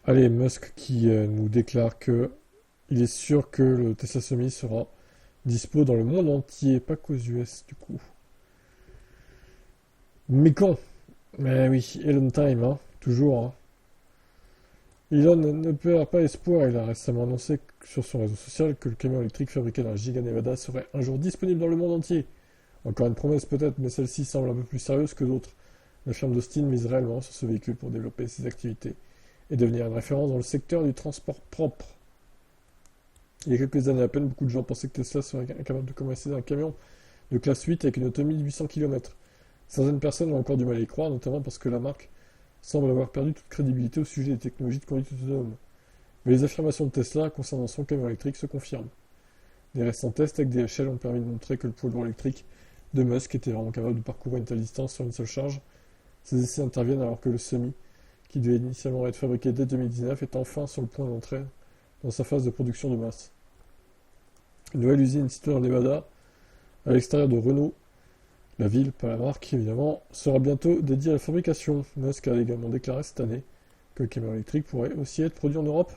Allez, Musk qui nous déclare que il est sûr que le Tesla Semi sera dispo dans le monde entier, pas qu'aux US du coup. Mais quand? Mais oui, Elon Time, hein, toujours. Hein. Elon ne perd pas espoir, il a récemment annoncé sur son réseau social que le camion électrique fabriqué dans la Giga Nevada serait un jour disponible dans le monde entier. Encore une promesse peut-être, mais celle-ci semble un peu plus sérieuse que d'autres. La firme d'Austin mise réellement sur ce véhicule pour développer ses activités et devenir une référence dans le secteur du transport propre. Il y a quelques années à peine, beaucoup de gens pensaient que Tesla serait incapable de commercialiser un camion de classe 8 avec une autonomie de 800 km. Certaines personnes ont encore du mal à y croire, notamment parce que la marque semble avoir perdu toute crédibilité au sujet des technologies de conduite autonome. Mais les affirmations de Tesla concernant son camion électrique se confirment. Des récents tests avec des échelles ont permis de montrer que le poids lourd électrique de Musk était vraiment capable de parcourir une telle distance sur une seule charge. Ces essais interviennent alors que le Semi, qui devait initialement être fabriqué dès 2019, est enfin sur le point d'entrer dans sa phase de production de masse. Une nouvelle usine située dans le Nevada, à l'extérieur de Renault, la ville, pas la marque évidemment, sera bientôt dédiée à la fabrication. Musk a également déclaré cette année que le camion électrique pourrait aussi être produit en Europe,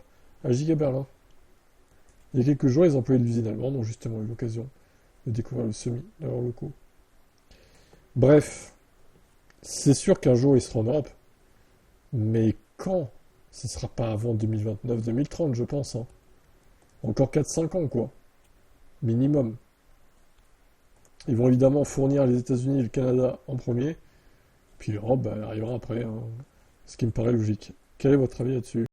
à Giga Berlin. Il y a quelques jours, les employés de l'usine allemande ont justement eu l'occasion de découvrir le Semi dans leurs locaux. Bref, c'est sûr qu'un jour il sera en Europe, mais quand? Ce sera pas avant 2029-2030, je pense. Hein. Encore 4-5 ans, quoi. Minimum. Ils vont évidemment fournir les États-Unis et le Canada en premier, puis l'Europe bah, elle arrivera après, hein. Ce qui me paraît logique. Quel est votre avis là-dessus?